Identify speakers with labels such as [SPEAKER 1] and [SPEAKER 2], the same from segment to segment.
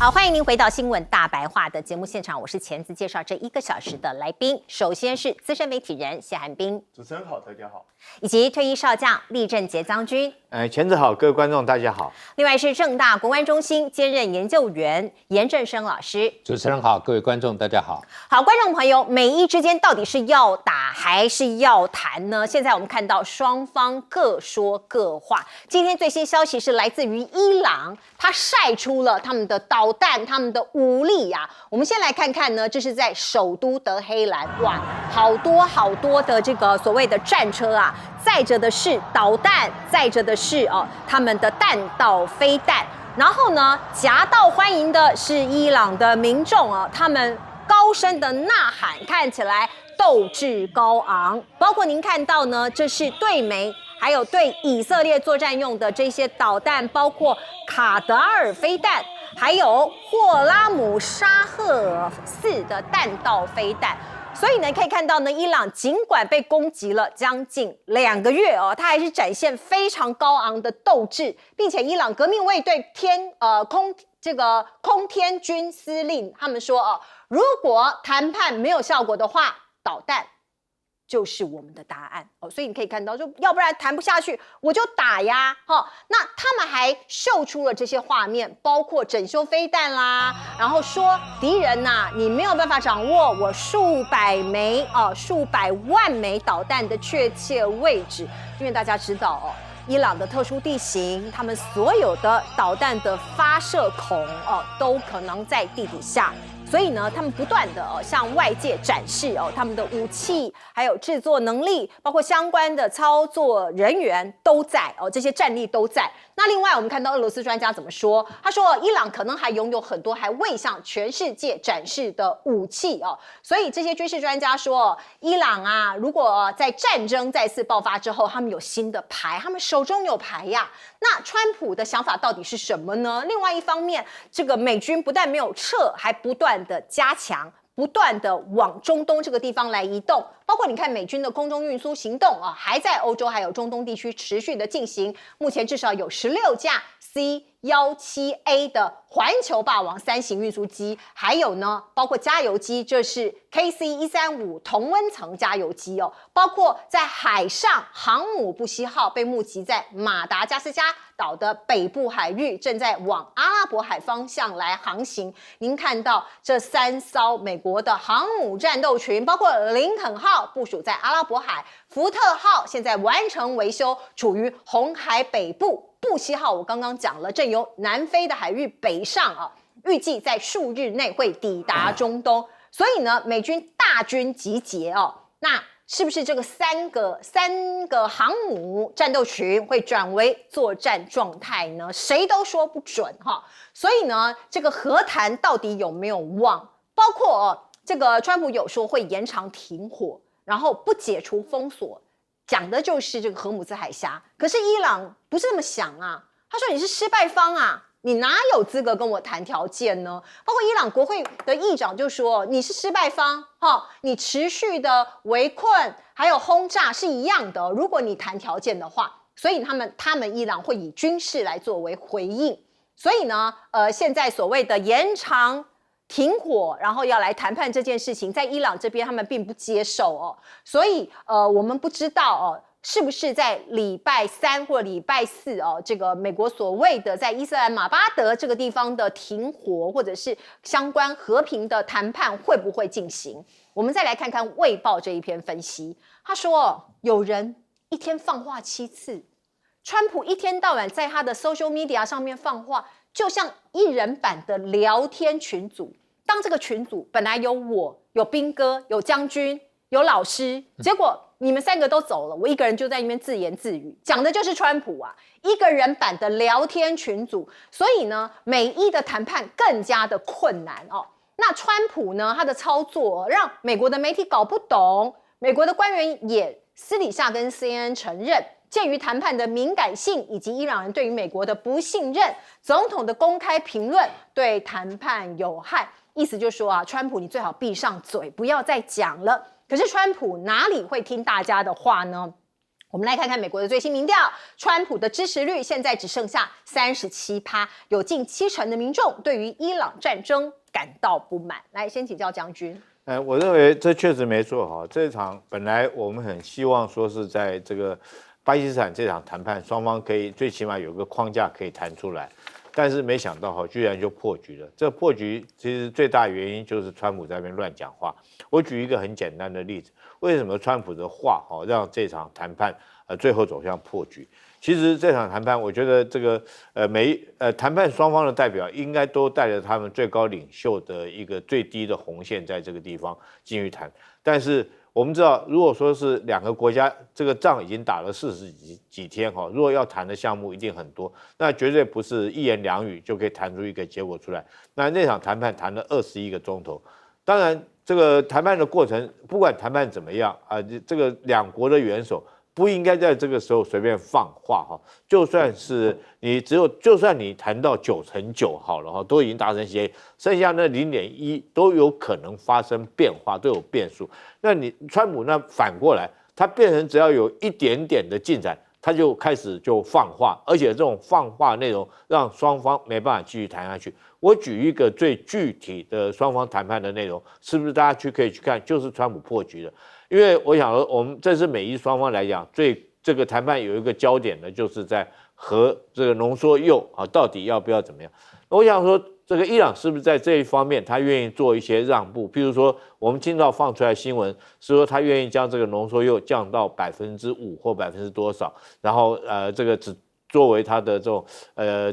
[SPEAKER 1] 好，欢迎您回到新闻大白话的节目现场，我是钳子，介绍这1个小时的来宾。首先是资深媒体人谢寒冰，
[SPEAKER 2] 主持人好，大家好，
[SPEAKER 1] 以及退役少将厉正杰将军。
[SPEAKER 3] 钳子好，各位观众大家好。
[SPEAKER 1] 另外是政大国关中心兼任研究员严正生老师。
[SPEAKER 4] 主持人好，各位观众大家好。
[SPEAKER 1] 好，观众朋友，美伊之间到底是要打还是要谈呢？现在我们看到双方各说各话。今天最新消息是来自于伊朗，他晒出了他们的导弹、他们的武力啊。我们先来看看呢，这是在首都德黑兰，哇，好多的这个所谓的战车啊，载着的是导弹，载着的是他们的弹道飞弹。然后呢，夹道欢迎的是伊朗的民众啊，他们高声的呐喊，看起来斗志高昂。包括您看到呢，这是对美还有对以色列作战用的这些导弹，包括卡德尔飞弹，还有霍拉姆沙赫4的弹道飞弹。所以呢，可以看到呢，伊朗尽管被攻击了将近2个月哦，它还是展现非常高昂的斗志，并且伊朗革命卫队空天军司令他们说如果谈判没有效果的话，导弹就是我们的答案哦，所以你可以看到说，要不然谈不下去，我就打呀，那他们还秀出了这些画面，包括整修飞弹啦，然后说敌人呐，你没有办法掌握我数百万枚导弹的确切位置，因为大家知道伊朗的特殊地形，他们所有的导弹的发射孔都可能在地底下。所以呢，他们不断的向外界展示他们的武器，还有制作能力，包括相关的操作人员都在这些战力都在。那另外我们看到俄罗斯专家怎么说？他说伊朗可能还拥有很多还未向全世界展示的武器所以这些军事专家说，伊朗啊，如果在战争再次爆发之后，他们有新的牌，他们手中有牌呀。那川普的想法到底是什么呢？另外一方面，这个美军不但没有撤，还不断的加强，不断的往中东这个地方来移动，包括你看美军的空中运输行动还在欧洲还有中东地区持续的进行，目前至少有16架 C-17A 的环球霸王3型运输机，还有呢，包括加油机，这是 KC-135 同温层加油机包括在海上航母布希号被目击在马达加斯加岛的北部海域，正在往阿拉伯海方向来航行。您看到这3艘美国的航母战斗群，包括林肯号部署在阿拉伯海，福特号现在完成维修，处于红海北部。布希号我刚刚讲了，正由南非的海域北上预计在数日内会抵达中东。所以呢，美军大军集结那是不是这个三个航母战斗群会转为作战状态呢？谁都说不准所以呢，这个和谈到底有没有望？包括这个川普有说会延长停火，然后不解除封锁，讲的就是这个荷姆兹海峡。可是伊朗不是这么想啊，他说你是失败方啊，你哪有资格跟我谈条件呢？包括伊朗国会的议长就说你是失败方你持续的围困还有轰炸是一样的，如果你谈条件的话，所以他们伊朗会以军事来作为回应。所以呢现在所谓的延长停火，然后要来谈判这件事情，在伊朗这边他们并不接受所以我们不知道是不是在礼拜3或礼拜4这个美国所谓的在伊斯兰马巴德这个地方的停火，或者是相关和平的谈判会不会进行？我们再来看看《卫报》这一篇分析，他说有人一天放话7次，川普一天到晚在他的 social media 上面放话，就像1人版的聊天群组。当这个群组本来有我、有兵哥、有将军、有老师，结果你们3个都走了，我一个人就在那边自言自语，讲的就是川普啊，1个人版的聊天群组。所以呢，美伊的谈判更加的困难那川普呢，他的操作让美国的媒体搞不懂，美国的官员也私底下跟 CNN 承认，鉴于谈判的敏感性以及伊朗人对于美国的不信任，总统的公开评论对谈判有害。意思就是说川普你最好闭上嘴，不要再讲了。可是川普哪里会听大家的话呢？我们来看看美国的最新民调，川普的支持率现在只剩下37%，有近70%的民众对于伊朗战争感到不满。来，先请教将军。
[SPEAKER 3] 我认为这确实没错哈。这场本来我们很希望说是在这个巴基斯坦这场谈判，双方可以最起码有个框架可以谈出来，但是没想到哈，居然就破局了。这破局其实最大原因就是川普在那边乱讲话。我举一个很简单的例子，为什么川普的话让这场谈判最后走向破局？其实这场谈判，我觉得这个谈判双方的代表应该都带着他们最高领袖的一个最低的红线在这个地方进去谈。但是我们知道，如果说是两个国家这个仗已经打了40几天哈，如果要谈的项目一定很多，那绝对不是一言两语就可以谈出一个结果出来。那场谈判谈了21个钟头，当然这个谈判的过程，不管谈判怎么样啊，这个两国的元首不应该在这个时候随便放话哈，就算你谈到99%好了哈，都已经达成协议，剩下那0.1都有可能发生变化，都有变数。那你川普那反过来，他变成只要有一点点的进展，他就开始就放话，而且这种放话内容让双方没办法继续谈下去。我举一个最具体的双方谈判的内容，是不是大家可以去看？就是川普破局了。因为我想说，我们这是美伊双方来讲，这个谈判有一个焦点呢，就是在核这个浓缩铀啊，到底要不要怎么样？我想说，这个伊朗是不是在这一方面，他愿意做一些让步？譬如说，我们今早放出来新闻是说，他愿意将这个浓缩铀降到5%或多少，然后这个只作为它的这种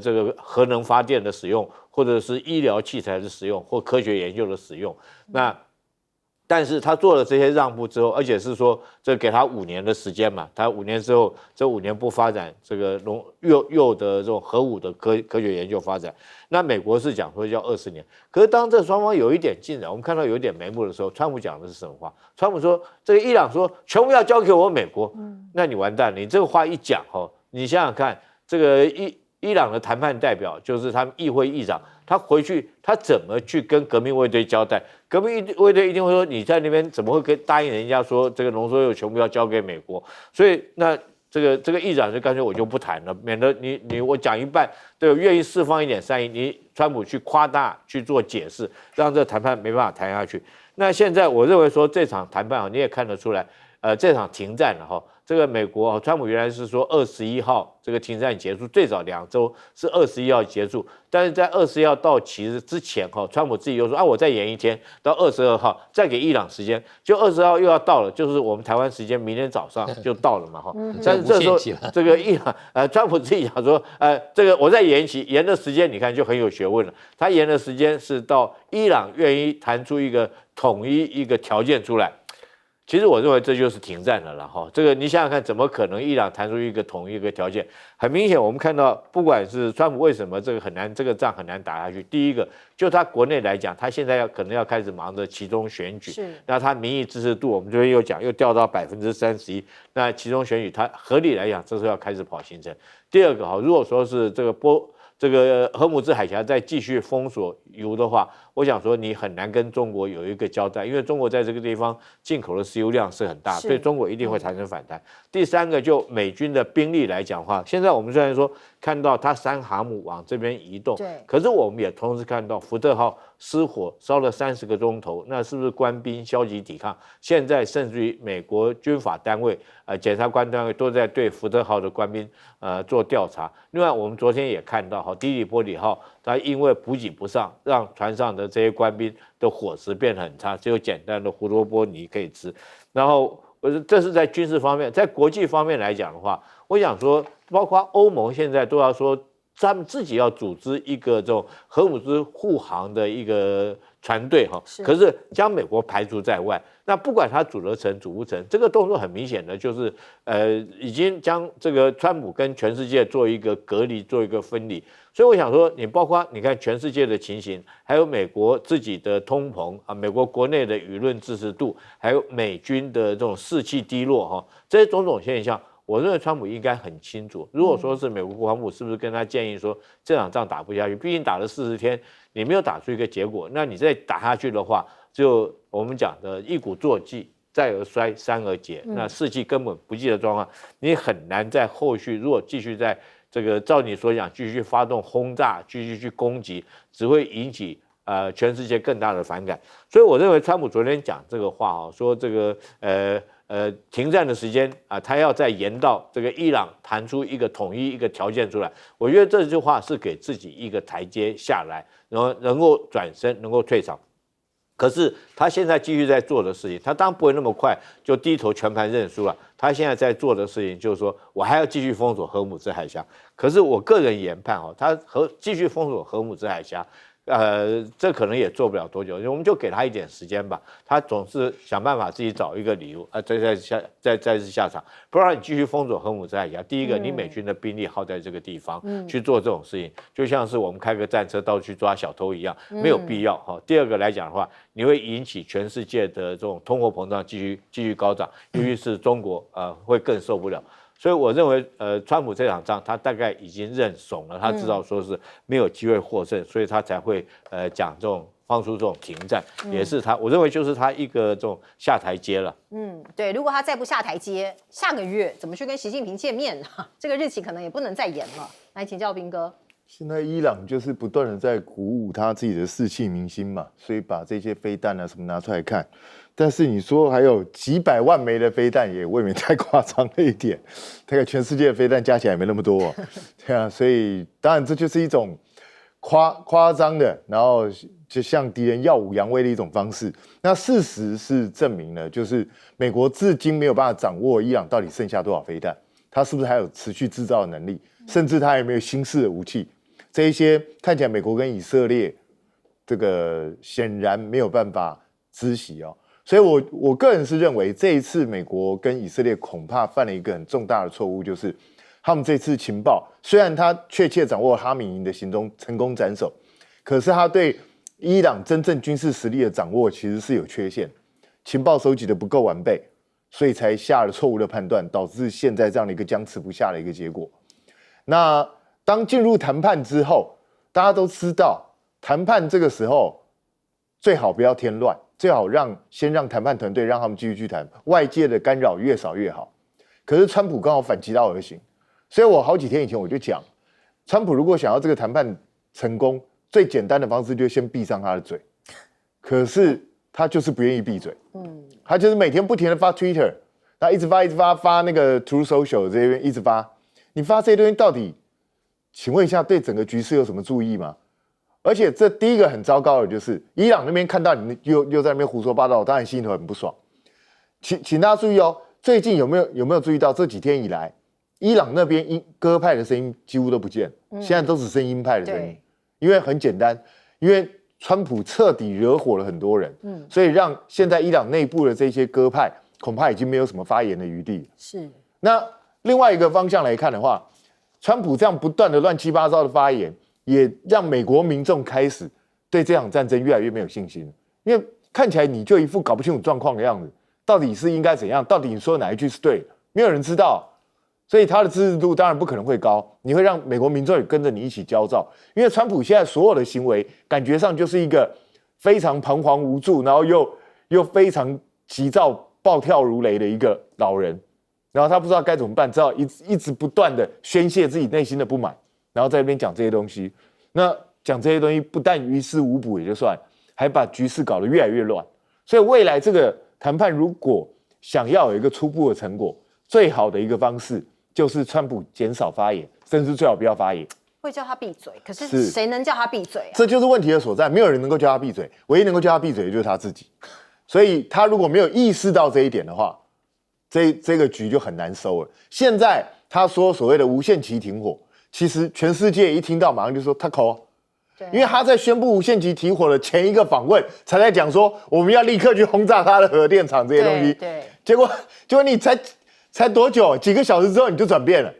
[SPEAKER 3] 这个核能发电的使用，或者是医疗器材的使用，或科学研究的使用。但是他做了这些让步之后，而且是说这给他5年的时间嘛，他5年之后，这5年不发展这个铀的这种核武的科学研究发展，那美国是讲说要20年。可是当这双方有一点进展，我们看到有一点眉目的时候，川普讲的是什么话？川普说这个伊朗说全部要交给我美国，那你完蛋了，你这个话一讲你想想看，这个伊朗的谈判代表就是他们议会议长。他回去，他怎么去跟革命卫队交代？革命卫队一定会说，你在那边怎么会答应人家说这个浓缩铀全部要交给美国？所以那这个议长就干脆我就不谈了，免得我讲一半，对，愿意释放一点善意，你川普去夸大去做解释，让这谈判没办法谈下去。那现在我认为说这场谈判你也看得出来，这场停战了这个美国川普原来是说21号这个停战结束，最早2周是21号结束，但是在21号到期之前川普自己又说我再延一天到22号，再给伊朗时间，就20号又要到了，就是我们台湾时间明天早上就到了嘛但是这时候这个伊朗川普自己讲说这个我再延期，延的时间你看就很有学问了，他延的时间是到伊朗愿意谈出一个统一一个条件出来。其实我认为这就是停战了啦这个你想想看，怎么可能伊朗谈出一个统一一个条件？很明显，我们看到，不管是川普为什么这个仗很难打下去，第一个就他国内来讲，他现在可能要开始忙着期中选举，那他民意支持度我们这边又掉到31%，那期中选举他合理来讲，这时候要开始跑行程。第二个如果说是这个荷姆兹海峡再继续封锁油的话，我想说你很难跟中国有一个交代，因为中国在这个地方进口的石油量是很大，所以中国一定会产生反弹。第三个，就美军的兵力来讲的话，现在我们虽然说看到它3航母往这边移动，可是我们也同时看到福特号失火烧了30个钟头，那是不是官兵消极抵抗？现在甚至于美国军法单位、检察官单位都在对福特号的官兵做调查。另外，我们昨天也看到迪里波里号它因为补给不上，让船上的这些官兵的伙食变得很差，只有简单的胡萝卜泥可以吃。然后这是在军事方面，在国际方面来讲的话，我想说，包括欧盟现在都要说，他们自己要组织一个这种荷姆兹护航的一个船队可是将美国排除在外。那不管他组得成组不成，这个动作很明显的就是已经将这个川普跟全世界做一个隔离，做一个分离。所以我想说，你包括你看全世界的情形，还有美国自己的通膨美国国内的舆论支持度，还有美军的这种士气低落这些种种现象，我认为川普应该很清楚。如果说是美国国防部是不是跟他建议说这场仗打不下去，毕竟打了40天，你没有打出一个结果，那你再打下去的话，就我们讲的一鼓作气，再而衰，三而竭。那士气根本不济的状况，你很难在后续如果继续在这个照你所讲继续发动轰炸，继续去攻击，只会引起全世界更大的反感。所以我认为川普昨天讲这个话说这个停战的时间他要再延到这个伊朗谈出一个统一一个条件出来。我觉得这句话是给自己一个台阶下来，然后能够转身，能够退场。可是他现在继续在做的事情，他当然不会那么快就低头全盘认输了。他现在在做的事情就是说，我还要继续封锁荷姆兹海峡。可是我个人研判他继续封锁荷姆兹海峡，这可能也做不了多久，我们就给他一点时间吧。他总是想办法自己找一个理由，再次下场，不然你继续封锁荷姆兹海峡。第一个，你美军的兵力耗在这个地方，去做这种事情，就像是我们开个战车到处去抓小偷一样，没有必要哈。第二个来讲的话，你会引起全世界的这种通货膨胀继续高涨，尤其是中国会更受不了。所以我认为，川普这场仗他大概已经认怂了，他知道说是没有机会获胜，所以他才会讲这种放出这种停战，也是他，我认为就是他一个这种下台阶了。
[SPEAKER 1] 对，如果他再不下台阶，下个月怎么去跟习近平见面呢？这个日期可能也不能再延了。来请教彬哥。
[SPEAKER 2] 现在伊朗就是不断的在鼓舞他自己的士气民心嘛，所以把这些飞弹什么拿出来看。但是你说还有几百万枚的飞弹，也未免太夸张了一点。大概全世界的飞弹加起来没那么多，对啊，所以当然这就是一种夸张的，然后就向敌人耀武扬威的一种方式。那事实是证明了，就是美国至今没有办法掌握伊朗到底剩下多少飞弹，他是不是还有持续制造的能力，甚至他有没有新式的武器。这一些看起来美国跟以色列这个显然没有办法知悉所以我个人是认为这一次美国跟以色列恐怕犯了一个很重大的错误，就是他们这次情报虽然他确切掌握哈米营的行踪，成功斩首，可是他对伊朗真正军事实力的掌握其实是有缺陷，情报收集的不够完备，所以才下了错误的判断，导致现在这样的一个僵持不下的一个结果。那当进入谈判之后，大家都知道，谈判这个时候最好不要添乱，最好先让谈判团队让他们继续去谈，外界的干扰越少越好。可是川普刚好反其道而行，所以我好几天以前我就讲，川普如果想要这个谈判成功，最简单的方式就是先闭上他的嘴。可是他就是不愿意闭嘴，他就是每天不停的发 Twitter， 他一直发那个 True Social 这边一直发，你发这些东西到底？请问一下，对整个局势有什么注意吗？而且这第一个很糟糕的就是伊朗那边看到你又在那边胡说八道，当然心里头很不爽。请大家注意最近有没有注意到这几天以来，伊朗那边鸽派的声音几乎都不见，现在都只剩鹰派的声音。因为很简单，因为川普彻底惹火了很多人，所以让现在伊朗内部的这些鸽派恐怕已经没有什么发言的余地。
[SPEAKER 1] 是。那
[SPEAKER 2] 另外一个方向来看的话，川普这样不断的乱七八糟的发言，也让美国民众开始对这场战争越来越没有信心，因为看起来你就一副搞不清楚状况的样子，到底是应该怎样？到底你说哪一句是对的？没有人知道，所以他的支持度当然不可能会高，你会让美国民众也跟着你一起焦躁，因为川普现在所有的行为感觉上就是一个非常彷徨无助，然后又非常急躁暴跳如雷的一个老人。然后他不知道该怎么办，只好一直不断的宣泄自己内心的不满，然后在那边讲这些东西。那讲这些东西不但于事无补也就算，还把局势搞得越来越乱。所以未来这个谈判如果想要有一个初步的成果，最好的一个方式就是川普减少发言，甚至最好不要发言。
[SPEAKER 1] 会叫他闭嘴，可是谁能叫他闭嘴
[SPEAKER 2] 这就是问题的所在，没有人能够叫他闭嘴，唯一能够叫他闭嘴的就是他自己。所以他如果没有意识到这一点的话，这个局就很难收了。现在他说所谓的无限期停火，其实全世界一听到马上就说他口，因为他在宣布无限期停火的前一个访问才在讲说我们要立刻去轰炸他的核电厂这些东西。
[SPEAKER 1] 对，
[SPEAKER 2] 结果你才多久？几个小时之后你就转变了，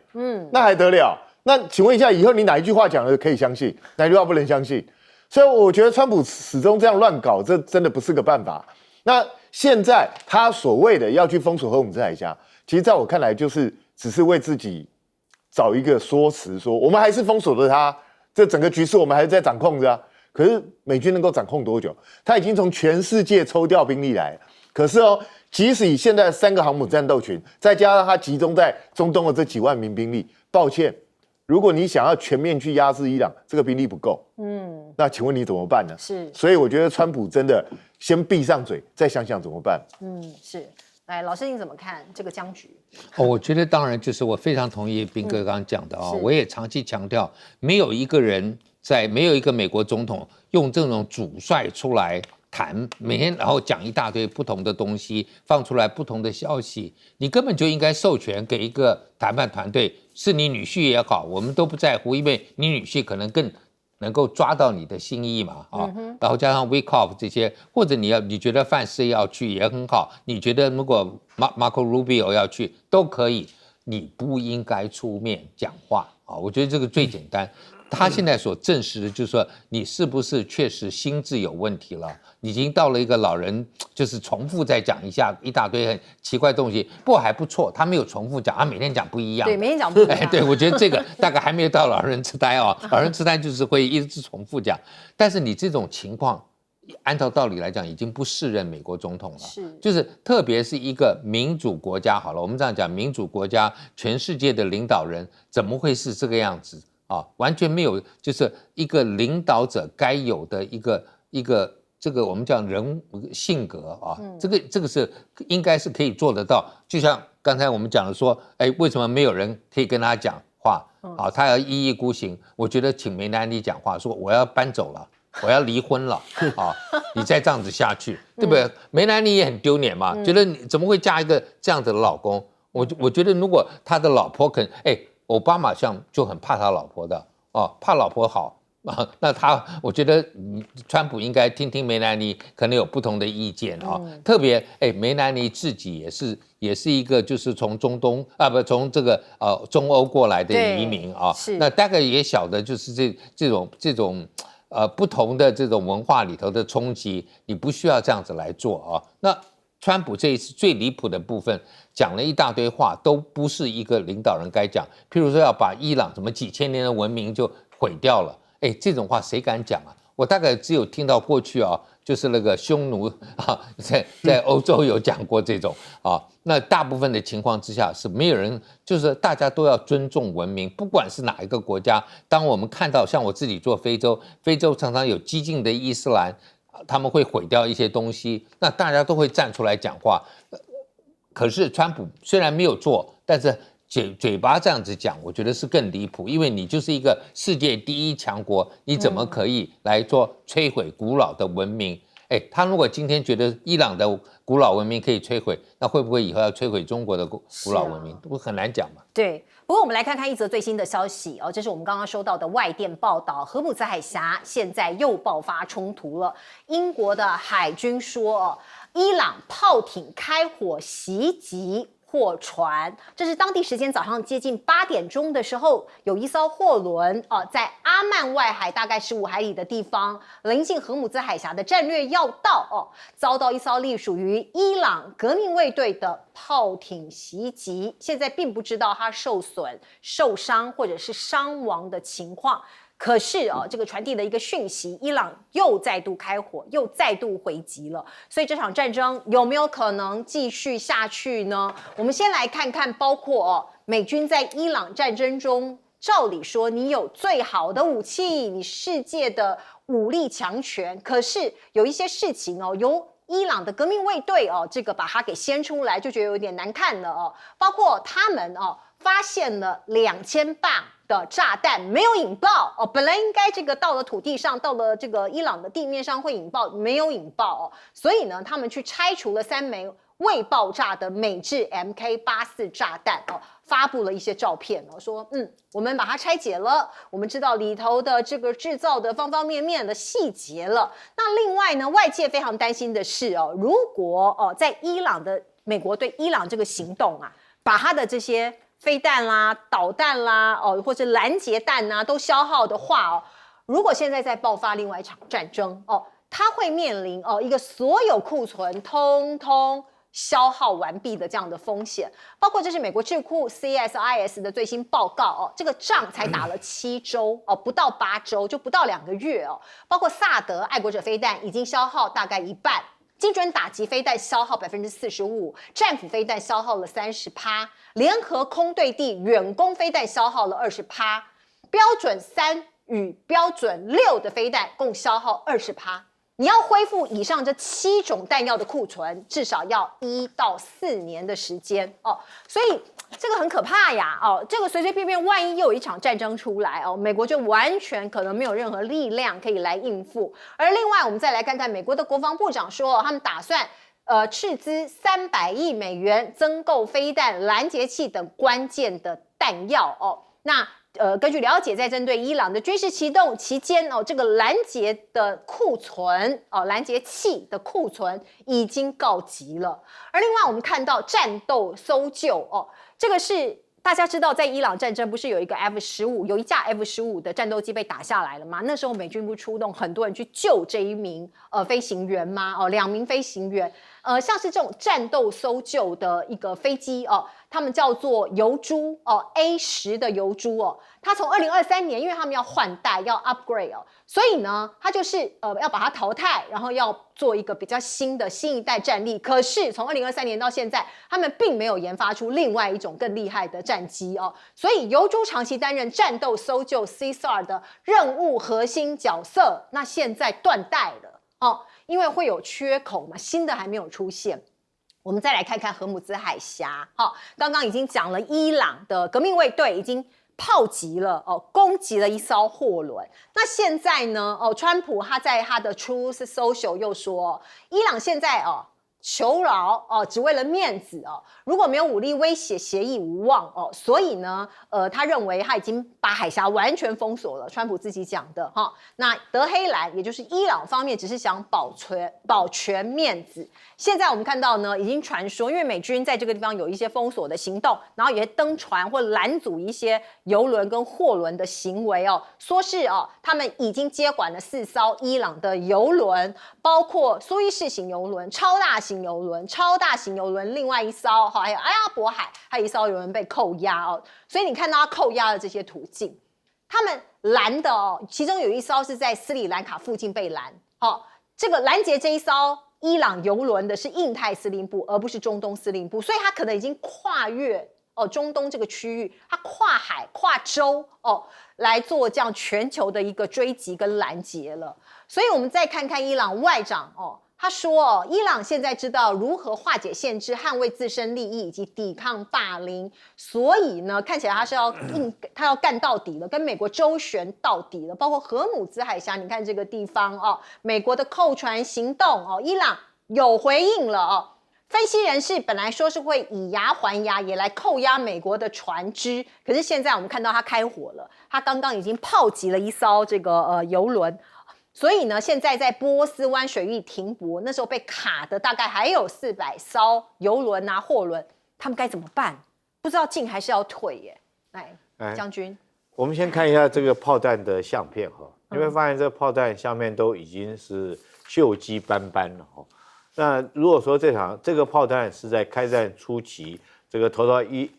[SPEAKER 2] 那还得了？那请问一下，以后你哪一句话讲的可以相信，哪一句话不能相信？所以我觉得川普始终这样乱搞，这真的不是个办法。那现在他所谓的要去封锁荷姆兹海峡，其实在我看来就是只是为自己找一个说辞，说我们还是封锁了它，这整个局势我们还是在掌控着啊。可是美军能够掌控多久？他已经从全世界抽调兵力来了，可是哦，即使以现在3个航母战斗群，再加上它集中在中东的这几万名兵力，抱歉，如果你想要全面去压制伊朗，这个兵力不够。那请问你怎么办呢？
[SPEAKER 1] 是，
[SPEAKER 2] 所以我觉得川普真的先闭上嘴，再想想怎么办。
[SPEAKER 1] 是。来，老师你怎么看这个僵局？
[SPEAKER 4] 我觉得当然就是我非常同意彬哥刚刚讲的我也长期强调，没有一个美国总统用这种主帅出来谈，每天然后讲一大堆不同的东西，放出来不同的消息，你根本就应该授权给一个谈判团队，是你女婿也好，我们都不在乎，因为你女婿可能更能够抓到你的心意嘛，然后加上 Wickoff 这些，或者你觉得范斯要去也很好，你觉得如果 Marco Rubio 要去都可以，你不应该出面讲话我觉得这个最简单。他现在所证实的就是说，你是不是确实心智有问题了？已经到了一个老人，就是重复再讲一大堆很奇怪的东西，不过还不错，他没有重复讲，他每天讲不一样。
[SPEAKER 1] 对，每天讲不一样。
[SPEAKER 4] 对，我觉得这个大概还没有到老人痴呆老人痴呆就是会一直重复讲，但是你这种情况，按照道理来讲，已经不适任美国总统了。就是特别是一个民主国家，好了，我们这样讲，民主国家，全世界的领导人怎么会是这个样子？完全没有，就是一个领导者该有的一个这个我们讲人性格这个是应该是可以做得到。就像刚才我们讲的说，为什么没有人可以跟他讲话他要一意孤行？我觉得请梅兰妮讲话，说我要搬走了，我要离婚了你再这样子下去，对不对？梅兰妮也很丢脸嘛，觉得你怎么会嫁一个这样子的老公？我觉得如果他的老婆肯奥巴马像就很怕他老婆的怕老婆好那我觉得川普应该听听梅兰妮可能有不同的意见特别梅兰妮自己也是一个就是从中东从这个中欧过来的移民那大概也晓得就是这种不同的这种文化里头的冲击，你不需要这样子来做那川普这一次最离谱的部分，讲了一大堆话，都不是一个领导人该讲。譬如说要把伊朗什么几千年的文明就毁掉了，这种话谁敢讲啊？我大概只有听到过去就是那个匈奴在欧洲有讲过这种那大部分的情况之下是没有人，就是大家都要尊重文明，不管是哪一个国家。当我们看到像我自己做非洲常常有激进的伊斯兰。他们会毁掉一些东西，那大家都会站出来讲话。可是川普虽然没有做，但是嘴巴这样子讲，我觉得是更离谱，因为你就是一个世界第一强国，你怎么可以来做摧毁古老的文明？他如果今天觉得伊朗的古老文明可以摧毁，那会不会以后要摧毁中国的古老文明？不很难讲嘛。
[SPEAKER 1] 对。不过我们来看看一则最新的消息这是我们刚刚收到的外电报道，荷姆兹海峡现在又爆发冲突了。英国的海军说伊朗炮艇开火袭击货船，这是当地时间早上接近8点钟的时候，有一艘货轮在阿曼外海大概15海里的地方，临近荷姆兹海峡的战略要道遭到一艘隶属于伊朗革命卫队的炮艇袭击，现在并不知道它受损、受伤或者是伤亡的情况。可是这个传递的一个讯息，伊朗又再度开火，又再度回击了。所以这场战争有没有可能继续下去呢？我们先来看看，包括美军在伊朗战争中，照理说你有最好的武器，你世界的武力强权，可是有一些事情由伊朗的革命卫队这个把它给掀出来，就觉得有点难看了包括他们发现了2000磅的炸弹没有引爆本来应该这个到了土地上，到了这个伊朗的地面上会引爆，没有引爆所以呢，他们去拆除了3枚未爆炸的美制 MK84 炸弹发布了一些照片说我们把它拆解了，我们知道里头的这个制造的方方面面的细节了。那另外呢，外界非常担心的是如果在伊朗的美国对伊朗这个行动把它的这些飞弹啦、导弹啦或者拦截弹都消耗的话如果现在再爆发另外一场战争它会面临一个所有库存通通消耗完毕的这样的风险，包括这是美国智库 CSIS 的最新报告这个仗才打了7周不到8周，就不到2个月包括萨德爱国者飞弹已经消耗大概1半，精准打击飞弹消耗45%，战斧飞弹消耗了30%，联合空对地远攻飞弹消耗了20%，标准3与标准6的飞弹共消耗20%。你要恢复以上这7种弹药的库存，至少要1到4年的时间哦，所以这个很可怕呀哦，这个随随便便万一又有一场战争出来哦，美国就完全可能没有任何力量可以来应付。而另外，我们再来看看美国的国防部长说，他们打算斥资300亿美元增购飞弹、拦截器等关键的弹药哦。那根据了解，在针对伊朗的军事行动期间哦，这个拦截的库存哦，拦截器的库存已经告急了。而另外，我们看到战斗搜救哦，这个是大家知道，在伊朗战争不是有一个 F-15，有一架 F-15的战斗机被打下来了吗？那时候美军不出动很多人去救这一名飞行员吗？哦，2名飞行员，像是这种战斗搜救的一个飞机哦。他们叫做油猪哦 ，A10的油猪哦，它从2023年，因为他们要换代要 upgrade 哦，所以呢，它就是要把它淘汰，然后要做一个比较新一代战力。可是从2023年到现在，他们并没有研发出另外一种更厉害的战机哦，所以油猪长期担任战斗搜救 CSAR 的任务核心角色，那现在断代了哦，因为会有缺口嘛，新的还没有出现。我们再来看看荷姆兹海峡，刚刚已经讲了，伊朗的革命卫队已经炮击了攻击了一艘货轮。那现在呢，川普他在他的 Truth Social 又说，伊朗现在求饶只为了面子如果没有武力威胁，协议无望所以呢，他认为他已经把海峡完全封锁了。川普自己讲的那德黑兰也就是伊朗方面只是想保全面子。现在我们看到呢，已经传说，因为美军在这个地方有一些封锁的行动，然后也登船或拦阻一些油轮跟货轮的行为说是他们已经接管了4艘伊朗的油轮，包括苏伊士型油轮、超大型油轮，另外一艘还有阿拉伯海还有一艘油轮被扣押所以你看到他扣押的这些途径，他们拦的其中有一艘是在斯里兰卡附近被拦这个拦截这一艘伊朗油轮的是印太司令部，而不是中东司令部，所以他可能已经跨越中东这个区域，他跨海跨洲来做这样全球的一个追击跟拦截了。所以我们再看看伊朗外长他说伊朗现在知道如何化解限制，捍卫自身利益以及抵抗霸凌，所以呢，看起来他要干到底了，跟美国周旋到底了。包括荷姆兹海峡，你看这个地方美国的扣船行动伊朗有回应了分析人士本来说是会以牙还牙，也来扣押美国的船只，可是现在我们看到他开火了，他刚刚已经炮击了一艘这个油轮。所以呢，现在在波斯湾水域停泊，那时候被卡的大概还有400艘油轮啊、货轮，他们该怎么办？不知道进还是要退耶。来，将军，
[SPEAKER 3] 我们先看一下这个炮弹的相片你会发现这个炮弹下面都已经是锈迹斑斑了那如果说这个炮弹是在开战初期，这个投到伊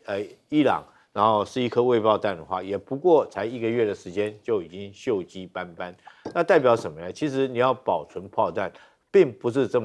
[SPEAKER 3] 朗，然后是一颗未爆弹的话，也不过才1个月的时间就已经锈迹斑斑。那代表什么呢？其实你要保存炮弹，并不是这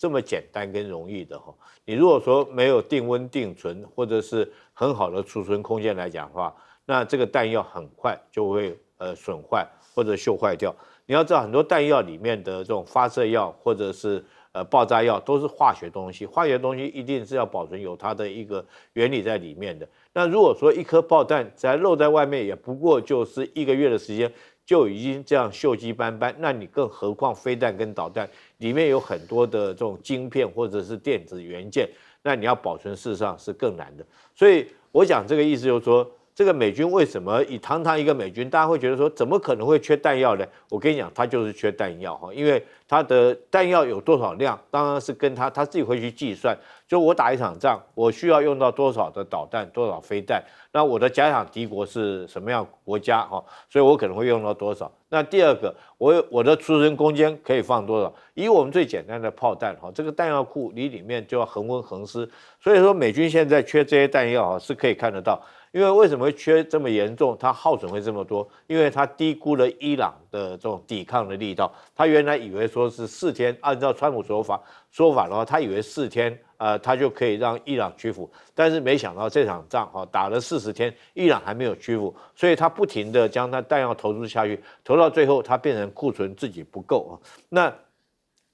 [SPEAKER 3] 么简单跟容易的你如果说没有定温定存，或者是很好的储存空间来讲的话，那这个弹药很快就会损坏或者锈坏掉。你要知道，很多弹药里面的这种发射药或者是爆炸药都是化学东西，化学东西一定是要保存有它的一个原理在里面的。那如果说一颗炮弹露在外面，也不过就是1个月的时间就已经这样锈迹斑斑，那你更何况飞弹跟导弹里面有很多的这种晶片或者是电子元件，那你要保存事实上是更难的。所以我讲这个意思就是说，这个美军为什么堂堂一个美军，大家会觉得说怎么可能会缺弹药呢？我跟你讲，他就是缺弹药因为他的弹药有多少量，当然是跟他自己会去计算。就我打一场仗，我需要用到多少的导弹、多少飞弹，那我的假想敌国是什么样国家所以我可能会用到多少。那第二个，我的储存空间可以放多少？以我们最简单的炮弹这个弹药库你里面就要恒温恒湿，所以说美军现在缺这些弹药是可以看得到。因为为什么会缺这么严重，它耗损会这么多？因为它低估了伊朗的这种抵抗的力道。他原来以为说是4天，按照川普说法的话，他以为4天，他就可以让伊朗屈服，但是没想到这场仗打了40天，伊朗还没有屈服，所以他不停的将他弹药投入下去，投到最后他变成库存自己不够。那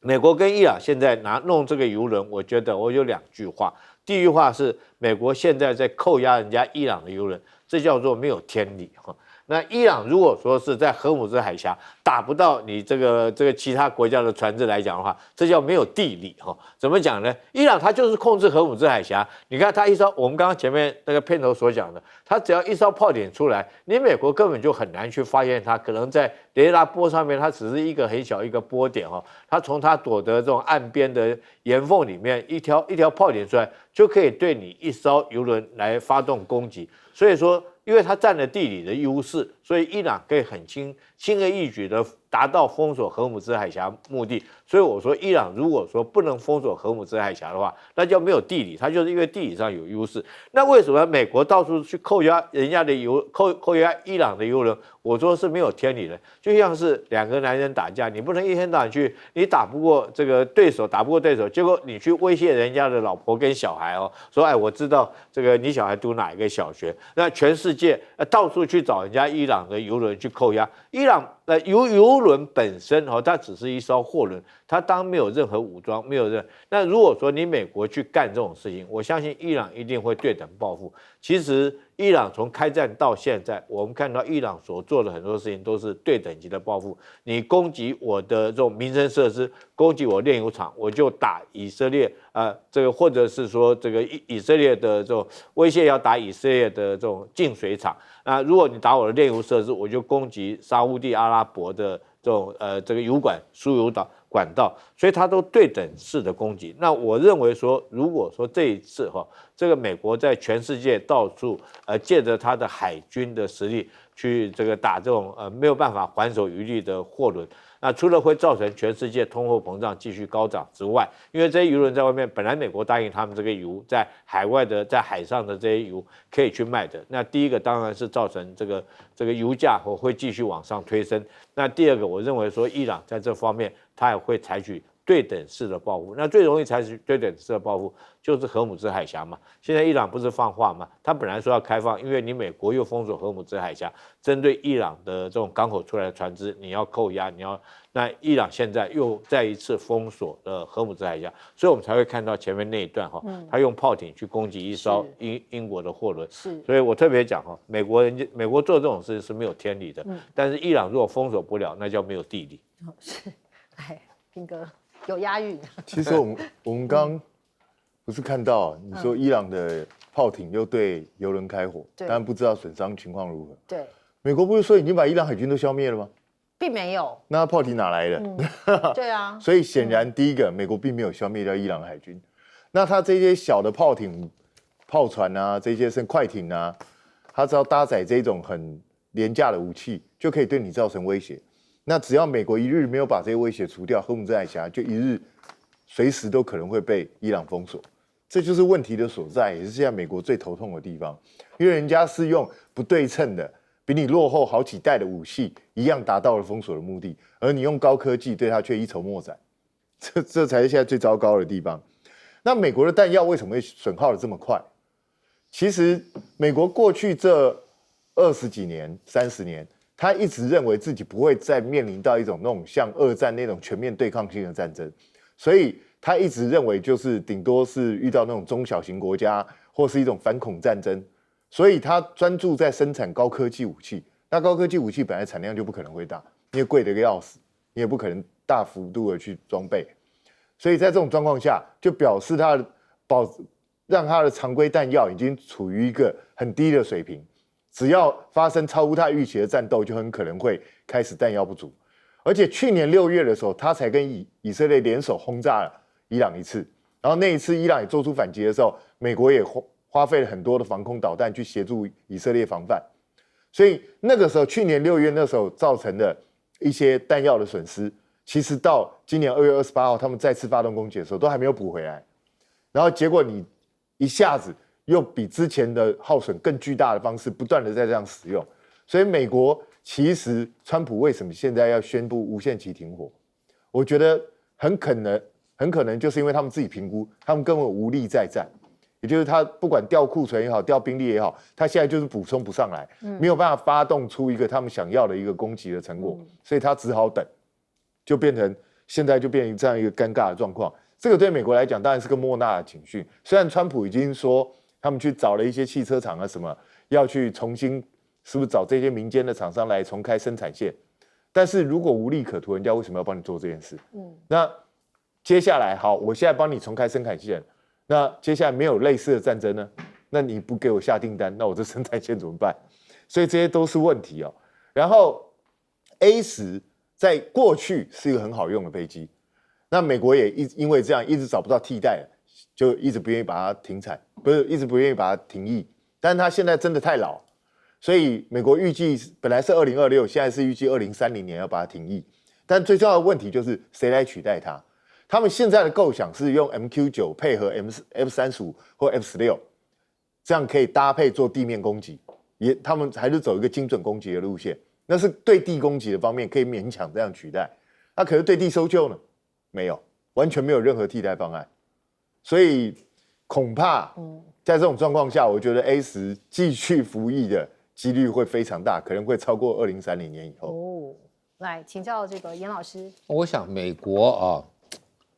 [SPEAKER 3] 美国跟伊朗现在弄这个油轮，我觉得我有2句话。第一句话是美国现在在扣押人家伊朗的油轮，这叫做没有天理。那伊朗如果说是在荷姆兹海峡打不到你这个其他国家的船只来讲的话，这叫没有地理哈。怎么讲呢？伊朗它就是控制荷姆兹海峡，你看它一艘，我们刚刚前面那个片头所讲的，它只要一艘炮点出来，你美国根本就很难去发现它，可能在雷达波上面它只是一个很小一个波点哈，它从它躲得这种岸边的岩缝里面一条炮点出来，就可以对你一艘油轮来发动攻击。所以说，因为它占了地理的优势，所以伊朗可以很轻而易举的达到封锁荷姆兹海峡目的。所以我说，伊朗如果说不能封锁荷姆兹海峡的话，那就没有地理，它就是因为地理上有优势。那为什么美国到处去扣押人家的扣押伊朗的油轮？我说是没有天理的，就像是2个男人打架，你不能一天到晚去，你打不过这个对手，结果你去威胁人家的老婆跟小孩说哎，我知道这个你小孩读哪一个小学，那全世界到处去找人家伊朗的油轮去扣押，伊朗油轮本身它只是一艘货轮，它当没有任何武装，没有那如果说你美国去干这种事情，我相信伊朗一定会对等报复。其实伊朗从开战到现在，我们看到伊朗所做的很多事情都是对等级的报复。你攻击我的这种民生设施，攻击我炼油厂，我就打以色列这个或者是说这个以色列的这种威胁要打以色列的这种净水厂。如果你打我的炼油设施，我就攻击沙烏地阿拉伯的这种这个油管输油管道，所以它都对等式的攻击。那我认为说，如果说这一次这个美国在全世界到处借着它的海军的实力去这个打这种没有办法还手余力的货轮，那除了会造成全世界通货膨胀继续高涨之外，因为这些油轮在外面，本来美国答应他们这个油在海外的在海上的这些油可以去卖的，那第一个当然是造成这个油价会继续往上推升。那第二个，我认为说伊朗在这方面他也会采取对等式的报复。那最容易采取对等式的报复就是荷姆兹海峡嘛。现在伊朗不是放话嘛，他本来说要开放，因为你美国又封锁荷姆兹海峡，针对伊朗的这种港口出来的船只，你要扣押，那伊朗现在又再一次封锁了荷姆兹海峡，所以我们才会看到前面那一段他用炮艇去攻击一艘英国的货轮。所以我特别讲美国做这种事是没有天理的，但是伊朗如果封锁不了，那叫没有地理。
[SPEAKER 1] 是，哎，平哥有押韵。
[SPEAKER 2] 其实我们刚不是看到你说伊朗的炮艇又对油轮开火，但不知道损伤情况如何。
[SPEAKER 1] 对，
[SPEAKER 2] 美国不是说已经把伊朗海军都消灭了吗？
[SPEAKER 1] 并没有。
[SPEAKER 2] 那炮艇哪来的？
[SPEAKER 1] 对啊。
[SPEAKER 2] 所以显然，第一个，美国并没有消灭掉伊朗海军。那他这些小的炮艇、炮船啊，这些是快艇啊，他只要搭载这种很廉价的武器，就可以对你造成威胁。那只要美国一日没有把这些威胁除掉，荷姆兹海峡就一日随时都可能会被伊朗封锁。这就是问题的所在，也是现在美国最头痛的地方，因为人家是用不对称的。比你落后好几代的武器一样达到了封锁的目的，而你用高科技对它却一筹莫展，这才是现在最糟糕的地方。那美国的弹药为什么会损耗的这么快？其实美国过去这20几年、30年，他一直认为自己不会再面临到一种那种像2战那种全面对抗性的战争，所以他一直认为就是顶多是遇到那种中小型国家或是一种反恐战争。所以他专注在生产高科技武器，那高科技武器本来产量就不可能会大，因为贵得个要死，你也不可能大幅度的去装备，所以在这种状况下，就表示让他的常规弹药已经处于一个很低的水平，只要发生超乎他预期的战斗，就很可能会开始弹药不足。而且去年6月的时候，他才跟以色列联手轰炸了伊朗一次，然后那一次伊朗也做出反击的时候，美国也花费了很多的防空导弹去协助以色列防范，所以那个时候，去年6月那时候造成的一些弹药的损失，其实到今年2月28号他们再次发动攻击的时候，都还没有补回来。然后结果你一下子又比之前的耗损更巨大的方式，不断的在这样使用，所以美国其实川普为什么现在要宣布无限期停火？我觉得很可能就是因为他们自己评估，他们根本无力再战，也就是他不管调库存也好，调兵力也好，他现在就是补充不上来，没有办法发动出一个他们想要的一个攻击的成果，所以他只好等，就变成现在就变成这样一个尴尬的状况。这个对美国来讲当然是个莫大的警讯。虽然川普已经说他们去找了一些汽车厂啊什么，要去重新是不是找这些民间的厂商来重开生产线，但是如果无利可图，人家为什么要帮你做这件事？那接下来好，我现在帮你重开生产线，那接下来没有类似的战争呢？那你不给我下订单，那我这生产线怎么办？所以这些都是问题哦。然后 A10在过去是一个很好用的飞机。那美国也因为这样一直找不到替代，就一直不愿意把它停产，不是一直不愿意把它停役。但是它现在真的太老，所以美国预计本来是2026，现在是预计2030年要把它停役。但最重要的问题就是谁来取代它？他们现在的构想是用 MQ9 配合 F35或 F16，这样可以搭配做地面攻击。他们还是走一个精准攻击的路线，那是对地攻击的方面可以勉强这样取代。那可是对地搜救呢？没有，完全没有任何替代方案，所以恐怕在这种状况下，我觉得 A10继续服役的几率会非常大，可能会超过2030年以后。
[SPEAKER 1] 哦，来请教这个严老师。
[SPEAKER 4] 我想美国啊，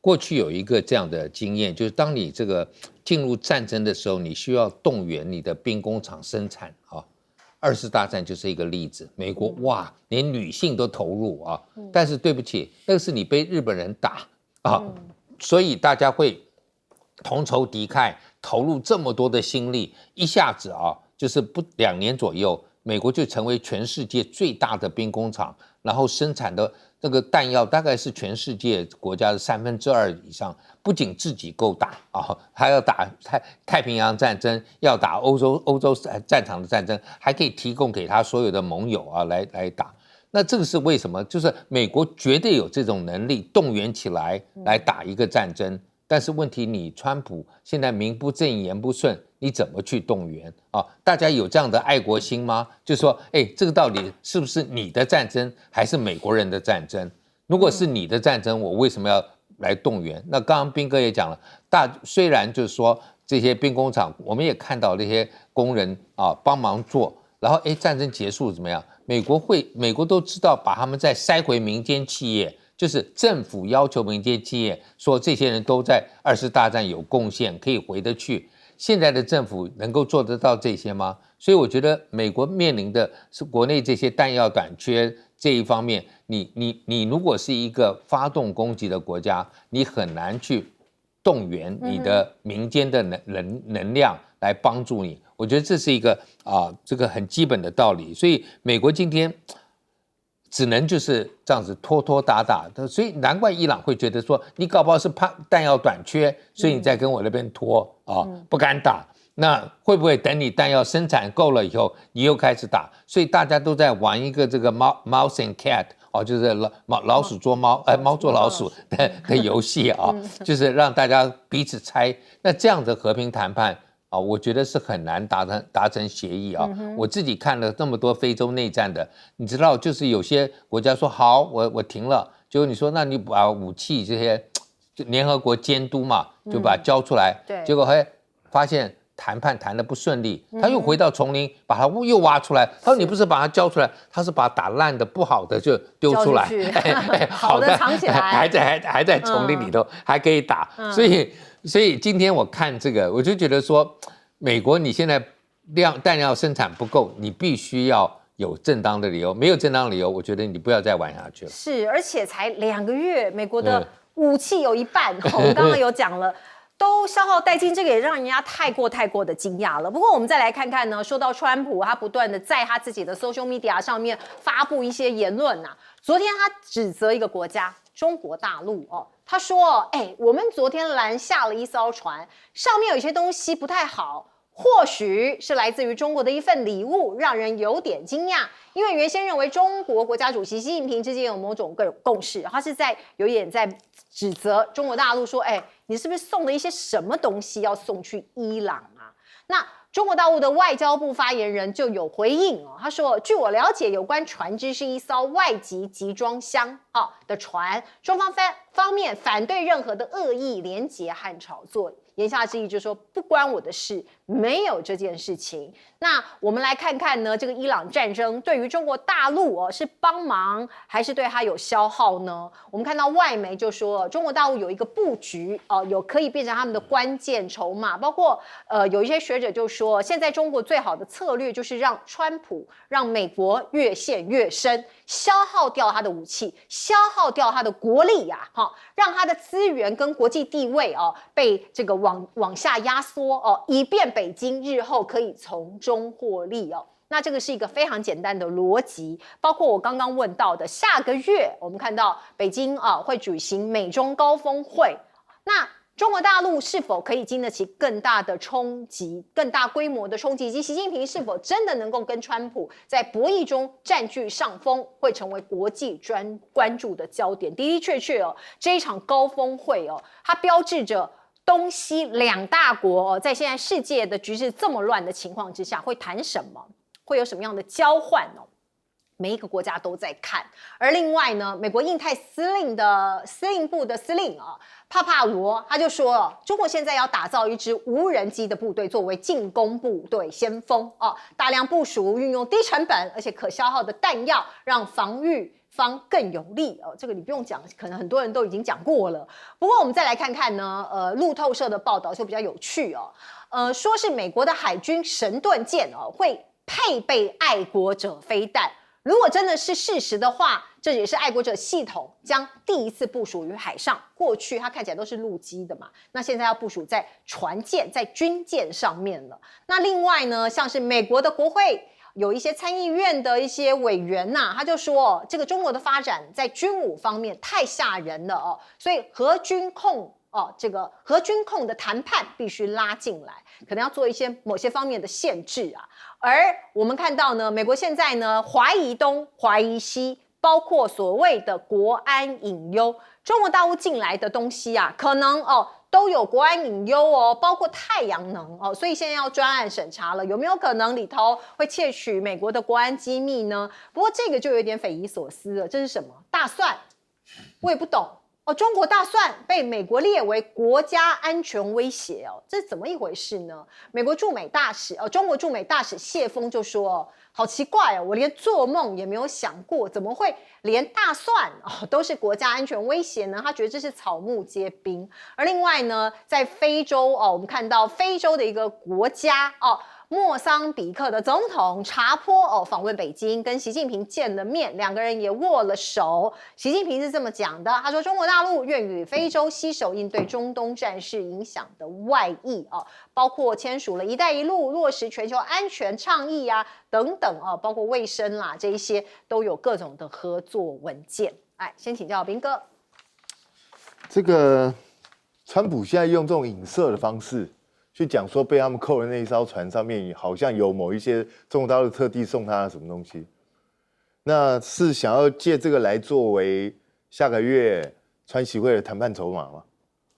[SPEAKER 4] 过去有一个这样的经验，就是当你这个进入战争的时候，你需要动员你的兵工厂生产啊。2次大战就是一个例子，美国哇，连女性都投入啊，但是对不起，那个是你被日本人打啊，所以大家会同仇敌忾，投入这么多的心力，一下子啊，就是2年左右，美国就成为全世界最大的兵工厂，然后生产的这个弹药大概是全世界国家的2/3以上，不仅自己够打啊，还要打太平洋战争，要打欧洲战场的战争，还可以提供给他所有的盟友啊来打。那这个是为什么？就是美国绝对有这种能力动员起来打一个战争，但是问题你川普现在名不正言不顺，你怎么去动员啊？大家有这样的爱国心吗？就说，这个到底是不是你的战争，还是美国人的战争？如果是你的战争，我为什么要来动员？那刚刚彬哥也讲了，虽然就是说这些兵工厂，我们也看到那些工人啊帮忙做，然后战争结束怎么样？美国都知道把他们再塞回民间企业。就是政府要求民间企业说这些人都在2次大战有贡献，可以回得去。现在的政府能够做得到这些吗？所以我觉得美国面临的是国内这些弹药短缺这一方面，你如果是一个发动攻击的国家，你很难去动员你的民间的能量来帮助你。我觉得这是一个这个很基本的道理。所以美国今天只能就是这样子拖打的，所以难怪伊朗会觉得说，你搞不好是怕弹药短缺，所以你在跟我那边拖不敢打。那会不会等你弹药生产够了以后，你又开始打？所以大家都在玩一个这个 mouse and cat 就是老鼠捉猫，猫捉老鼠的游戏啊，就是让大家彼此猜。那这样的和平谈判我觉得是很难达成协议啊。我自己看了这么多非洲内战的，你知道，就是有些国家说好，我停了，结果你说那你把武器这些联合国监督嘛，就把它交出来，结果还发现谈判谈得不顺利，他又回到丛林，把它又挖出来。他说你不是把它交出来，他是把打烂的不好的就丢出来，
[SPEAKER 1] 好的藏起来，
[SPEAKER 4] 还在丛林里头，还可以打。所以今天我看这个，我就觉得说，美国你现在弹药生产不够，你必须要有正当的理由，没有正当理由，我觉得你不要再玩下去了。
[SPEAKER 1] 是，而且才2个月，美国的武器有一半，我们刚刚有讲了。都消耗殆尽，这个也让人家太过的惊讶了。不过我们再来看看呢，说到川普，他不断的在他自己的 social media 上面发布一些言论啊。昨天他指责一个国家中国大陆他说，我们昨天拦下了一艘船，上面有一些东西不太好。或许是来自于中国的一份礼物，让人有点惊讶。因为原先认为中国国家主席习近平之间有某种共识，他是有点在指责中国大陆说，你是不是送了一些什么东西要送去伊朗啊？那中国大陆的外交部发言人就有回应哦，他说：“据我了解，有关船只是一艘外籍集装箱的船，双方面反对任何的恶意连结和炒作。”言下之意就是说，不关我的事，没有这件事情。那我们来看看呢，这个伊朗战争对于中国大陆是帮忙还是对它有消耗呢？我们看到外媒就说，中国大陆有一个布局有可以变成他们的关键筹码，包括有一些学者就说，现在中国最好的策略就是让川普、让美国越陷越深，消耗掉他的武器，消耗掉他的国力呀，让他的资源跟国际地位被这个往下压缩以便北京日后可以从中获利那这个是一个非常简单的逻辑，包括我刚刚问到的，下个月我们看到北京会举行美中高峰会，那中国大陆是否可以经得起更大的冲击、更大规模的冲击，以及习近平是否真的能够跟川普在博弈中占据上风，会成为国际关注的焦点。的的确确这一场高峰会它标志着东西两大国在现在世界的局势这么乱的情况之下，会谈什么？会有什么样的交换每一个国家都在看。而另外呢，美国印太司令部的司令帕帕罗他就说了，中国现在要打造一支无人机的部队作为进攻部队先锋大量部署，运用低成本而且可消耗的弹药，让防御方更有利这个你不用讲，可能很多人都已经讲过了。不过我们再来看看呢，路透社的报道就比较有趣说是美国的海军神盾舰会配备爱国者飞弹。如果真的是事实的话，这也是爱国者系统将第一次部署于海上。过去它看起来都是陆基的嘛，那现在要部署在船舰、在军舰上面了。那另外呢，像是美国的国会有一些参议院的一些委员他就说这个中国的发展在军武方面太吓人了所以核军控的谈判必须拉进来，可能要做一些某些方面的限制而我们看到呢，美国现在呢怀疑东怀疑西，包括所谓的国安隐忧，中国大陆进来的东西可能都有国安隐忧包括太阳能所以现在要专案审查了，有没有可能里头会窃取美国的国安机密呢？不过这个就有点匪夷所思了，这是什么大蒜？我也不懂中国大蒜被美国列为国家安全威胁这是怎么一回事呢？美国驻美大使中国驻美大使谢峰就说好奇怪我连做梦也没有想过，怎么会连大蒜都是国家安全威胁呢？他觉得这是草木皆兵。而另外呢，在非洲我们看到非洲的一个国家莫桑比克的总统查波访问北京，跟习近平见了面，两个人也握了手。习近平是这么讲的，他说中国大陆愿与非洲携手应对中东战事影响的外溢包括签署了一带一路，落实全球安全倡议等等包括卫生啦，这一些都有各种的合作文件。先请教彬哥，
[SPEAKER 2] 这个川普现在用这种影射的方式去讲说，被他们扣的那一艘船上面好像有某一些中国大陆特地送他的什么东西，那是想要借这个来作为下个月川习会的谈判筹码吗？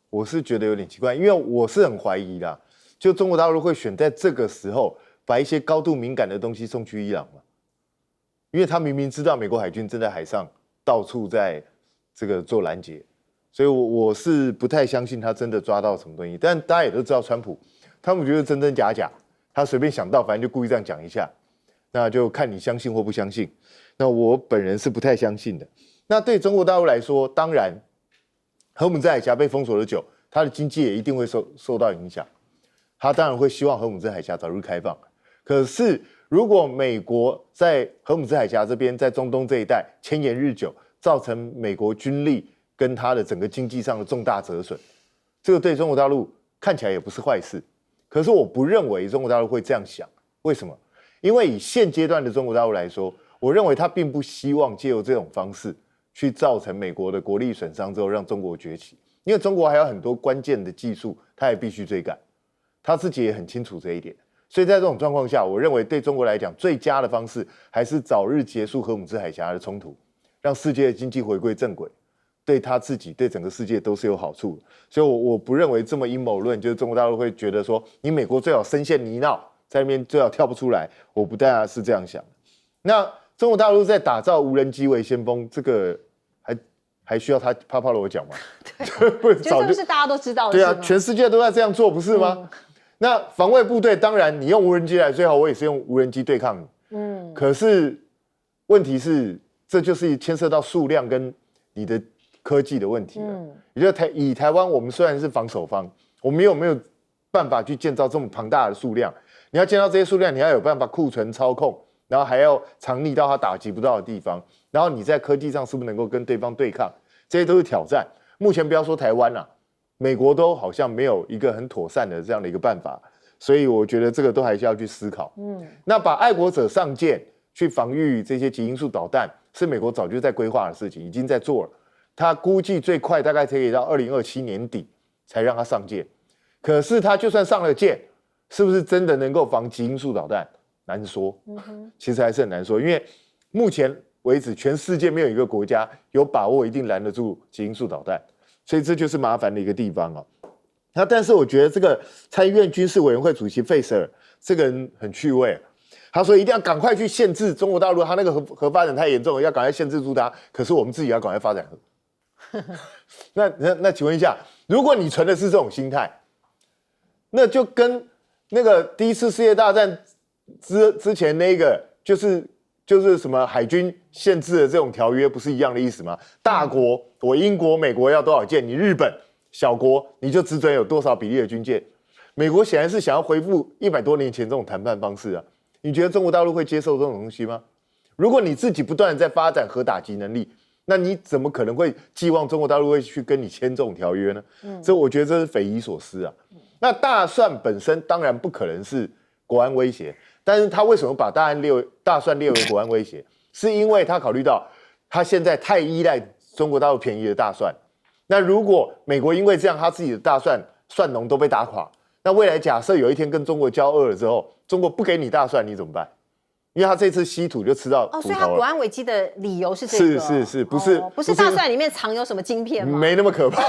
[SPEAKER 2] 我是觉得有点奇怪，因为我是很怀疑啦，就中国大陆会选在这个时候把一些高度敏感的东西送去伊朗嘛？因为他明明知道美国海军正在海上到处在这个做拦截。所以我是不太相信他真的抓到什么东西，但大家也都知道川普觉得真真假假，他随便想到反正就故意这样讲一下，那就看你相信或不相信。那我本人是不太相信的。那对中国大陆来说，当然荷姆兹海峡被封锁的久，它的经济也一定会受到影响，他当然会希望荷姆兹海峡早日开放。可是如果美国在荷姆兹海峡这边，在中东这一带迁延日久，造成美国军力跟它的整个经济上的重大折损，这个对中国大陆看起来也不是坏事。可是我不认为中国大陆会这样想，为什么？因为以现阶段的中国大陆来说，我认为他并不希望借由这种方式去造成美国的国力损伤之后让中国崛起，因为中国还有很多关键的技术，他也必须追赶，他自己也很清楚这一点。所以在这种状况下，我认为对中国来讲，最佳的方式还是早日结束荷姆兹海峡的冲突，让世界的经济回归正轨。对他自己、对整个世界都是有好处的，所以我不认为这么阴谋论，就是中国大陆会觉得说，你美国最好深陷泥淖，在那边最好跳不出来，我不大是这样想。那中国大陆在打造无人机为先锋，这个还需要他啪啪罗讲吗？
[SPEAKER 1] 对，这不是大家都知道的。
[SPEAKER 2] 对啊，全世界都在这样做，不是吗？那防卫部队当然你用无人机来，最好我也是用无人机对抗你。可是问题是，这就是牵涉到数量跟你的科技的问题了。也就是以台湾，我们虽然是防守方，我们有没有办法去建造这么庞大的数量？你要建造这些数量，你要有办法库存操控，然后还要藏匿到它打击不到的地方，然后你在科技上是不是能够跟对方对抗？这些都是挑战。目前不要说台湾啦，美国都好像没有一个很妥善的这样的一个办法，所以我觉得这个都还是要去思考。那把爱国者上舰去防御这些极音速导弹，是美国早就在规划的事情，已经在做了。他估计最快大概可以到2027年底才让他上舰。可是他就算上了舰，是不是真的能够防极音速导弹？难说。其实还是很难说，因为目前为止，全世界没有一个国家有把握一定拦得住极音速导弹，所以这就是麻烦的一个地方哦。那但是我觉得这个参议院军事委员会主席费舍尔这个人很趣味，他说一定要赶快去限制中国大陆，他那个核发展太严重了，要赶快限制住它。可是我们自己要赶快发展核。那请问一下，如果你存的是这种心态，那就跟那个第一次世界大战之前那个就是什么海军限制的这种条约，不是一样的意思吗？大国，我英国、美国要多少舰，你日本小国你就只准有多少比例的军舰。美国显然是想要恢复100多年前这种谈判方式啊。你觉得中国大陆会接受这种东西吗？如果你自己不断的在发展核打击能力，那你怎么可能会寄望中国大陆会去跟你签这种条约呢？这我觉得这是匪夷所思啊。那大蒜本身当然不可能是国安威胁，但是他为什么把大蒜列为国安威胁？是因为他考虑到他现在太依赖中国大陆便宜的大蒜。那如果美国因为这样，他自己的大蒜农都被打垮，那未来假设有一天跟中国交恶了之后，中国不给你大蒜，你怎么办？因为他这次稀土就吃到骨头了。
[SPEAKER 1] 所以他国安危机的理由是这个？
[SPEAKER 2] 是，不
[SPEAKER 1] 是大蒜里面藏有什么晶片吗？
[SPEAKER 2] 没那么可怕，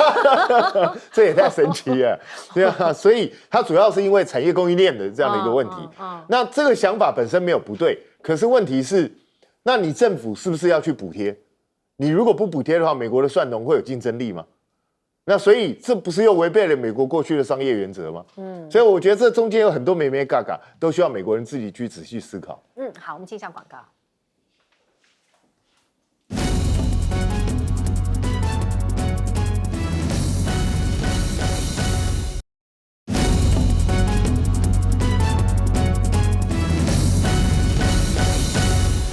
[SPEAKER 2] 这也太神奇了，对啊，所以它主要是因为产业供应链的这样的一个问题。那这个想法本身没有不对，可是问题是，那你政府是不是要去补贴？你如果不补贴的话，美国的蒜农会有竞争力吗？那所以这不是又违背了美国过去的商业原则吗？所以我觉得这中间有很多眉眉角角，都需要美国人自己去仔细思考。
[SPEAKER 1] 好，我们进一下广告。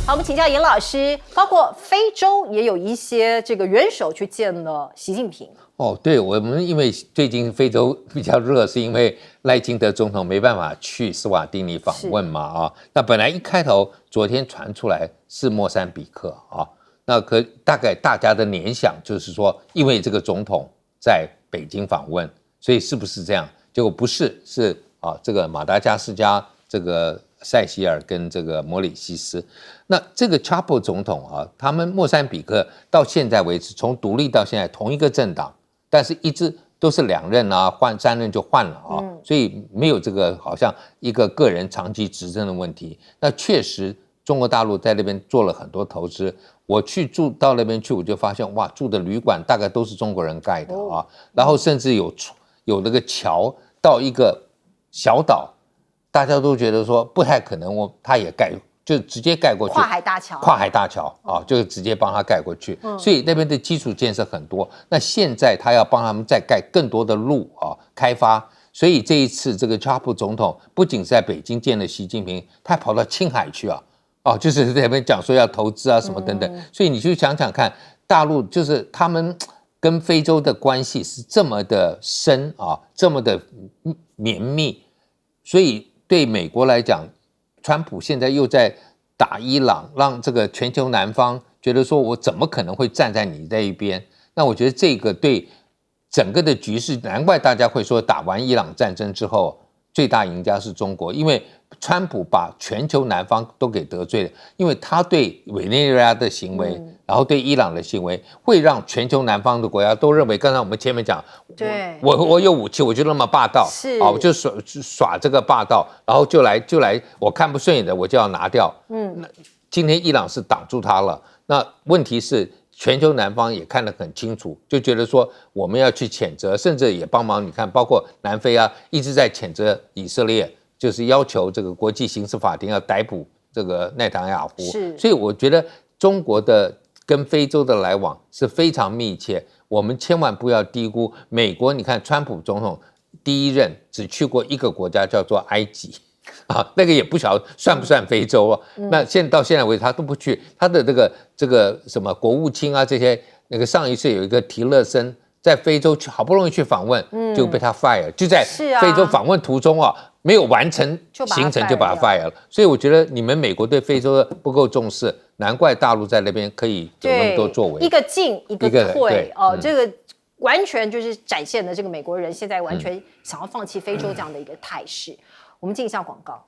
[SPEAKER 1] 好，我们请教严老师，包括非洲也有一些这个元首去见了习近平。
[SPEAKER 4] 对，我们因为最近非洲比较热，是因为赖清德总统没办法去斯瓦丁尼访问嘛那本来一开头昨天传出来是莫桑比克那大概大家的联想就是说，因为这个总统在北京访问，所以是不是这样？结果不是，是这个马达加斯加这个塞西尔跟这个摩里西斯。那这个查普总统他们莫桑比克到现在为止，从独立到现在同一个政党，但是一直都是2任换3任就换了所以没有这个好像一个个人长期执政的问题。那确实中国大陆在那边做了很多投资，我去住到那边去，我就发现哇，住的旅馆大概都是中国人盖的然后甚至有那个桥到一个小岛，大家都觉得说不太可能，他也盖，就直接盖过去，
[SPEAKER 1] 跨海大桥
[SPEAKER 4] 就直接帮他盖过去所以那边的基础建设很多。那现在他要帮他们再盖更多的路开发，所以这一次这个查普总统不仅是在北京见了习近平，他还跑到青海去就是在那边讲说要投资什么等等所以你去想想看，大陆就是他们跟非洲的关系是这么的深这么的绵密，所以对美国来讲，川普现在又在打伊朗，让这个全球南方觉得说我怎么可能会站在你这一边？那我觉得这个对整个的局势，难怪大家会说打完伊朗战争之后，最大赢家是中国，因为川普把全球南方都给得罪了，因为他对委内瑞拉的行为然后对伊朗的行为，会让全球南方的国家都认为，刚才我们前面讲，
[SPEAKER 1] 对，
[SPEAKER 4] 我有武器，我就那么霸道，
[SPEAKER 1] 是
[SPEAKER 4] 啊，我就耍这个霸道，然后就来，我看不顺眼的我就要拿掉。那今天伊朗是挡住他了，那问题是全球南方也看得很清楚，就觉得说我们要去谴责，甚至也帮忙。你看，包括南非啊，一直在谴责以色列，就是要求这个国际刑事法庭要逮捕这个内塔尼亚胡。
[SPEAKER 1] 是，
[SPEAKER 4] 所以我觉得中国的跟非洲的来往是非常密切，我们千万不要低估美国。你看，川普总统第一任只去过一个国家，叫做埃及。啊，那个也不晓得算不算非洲啊？那到现在为止他都不去，他的这个什么国务卿啊这些，那个上一次有一个提勒森在非洲去，好不容易去访问，就被他 fire， 就在非洲访问途中啊，没有完成行程就把他 fire 了。所以我觉得你们美国对非洲不够重视，难怪大陆在那边可以有那么多作为，
[SPEAKER 1] 一个进一个退哦，这个完全就是展现了这个美国人现在完全想要放弃非洲这样的一个态势。我们进一下广告。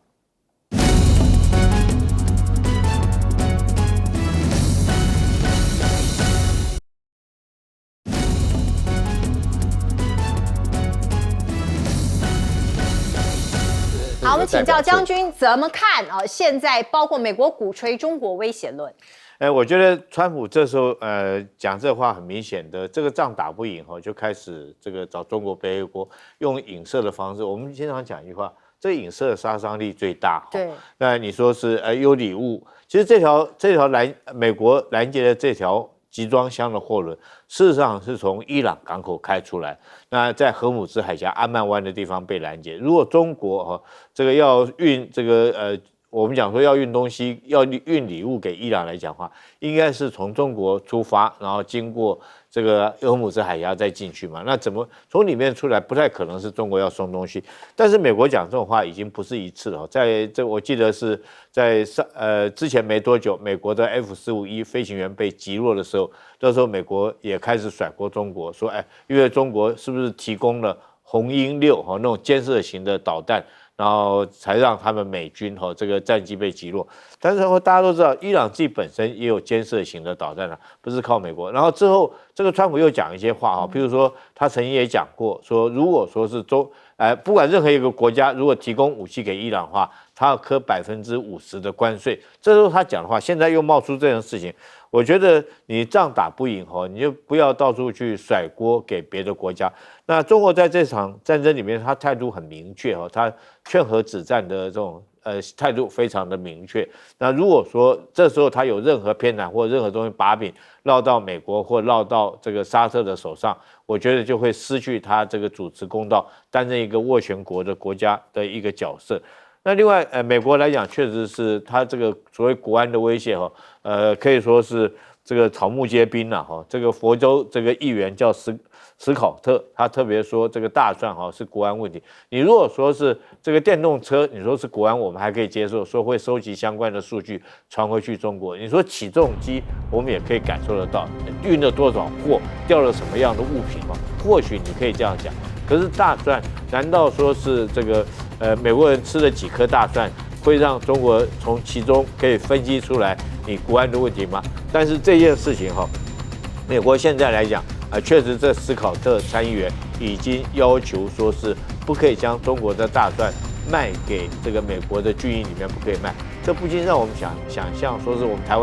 [SPEAKER 1] 好，我们请教将军怎么看啊？现在包括美国鼓吹中国威胁论。
[SPEAKER 3] 我觉得川普这时候讲这话很明显的，这个仗打不赢就开始这个找中国背黑锅，用影射的方式。我们经常讲一句话。这影射的杀伤力最大。
[SPEAKER 1] 对，
[SPEAKER 3] 那你说是有礼物，其实这条美国拦截的这条集装箱的货轮，事实上是从伊朗港口开出来，那在荷姆兹海峡安曼湾的地方被拦截。如果中国这个要运这个我们讲说要运东西，要运礼物给伊朗来讲的话，应该是从中国出发，然后经过这个荷姆兹海峡再进去嘛？那怎么从里面出来？不太可能是中国要送东西。但是美国讲这种话已经不是一次了，在这我记得是在之前没多久，美国的 F-15E 飞行员被击落的时候，那时候美国也开始甩锅中国，说因为中国是不是提供了红鹰6那种监视型的导弹？然后才让他们美军这个战机被击落，但是大家都知道，伊朗自己本身也有监视型的导弹不是靠美国。然后之后，这个川普又讲一些话譬如说他曾经也讲过，说如果说是不管任何一个国家如果提供武器给伊朗的话，他要科50%的关税。这都是他讲的话，现在又冒出这件事情。我觉得你仗打不赢你就不要到处去甩锅给别的国家。那中国在这场战争里面，他态度很明确他劝和止战的这种态度非常的明确。那如果说这时候他有任何偏袒或任何东西把柄落到美国或落到这个沙特的手上，我觉得就会失去他这个主持公道、担任一个斡旋国的国家的一个角色。那另外，美国来讲，确实是他这个所谓国安的威胁可以说是这个草木皆兵了这个佛州这个议员叫史考特，他特别说这个大蒜是国安问题。你如果说是这个电动车，你说是国安，我们还可以接受，说会收集相关的数据传回去中国。你说起重机，我们也可以感受得到运了多少货，掉了什么样的物品或许你可以这样讲。可是大蒜，难道说是这个美国人吃了几颗大蒜，会让中国从其中可以分析出来你国安的问题吗？但是这件事情美国现在来讲确实这史考特参议员已经要求说是不可以将中国的大蒜卖给这个美国的军营里面，不可以卖。这不禁让我们想象说是我们台湾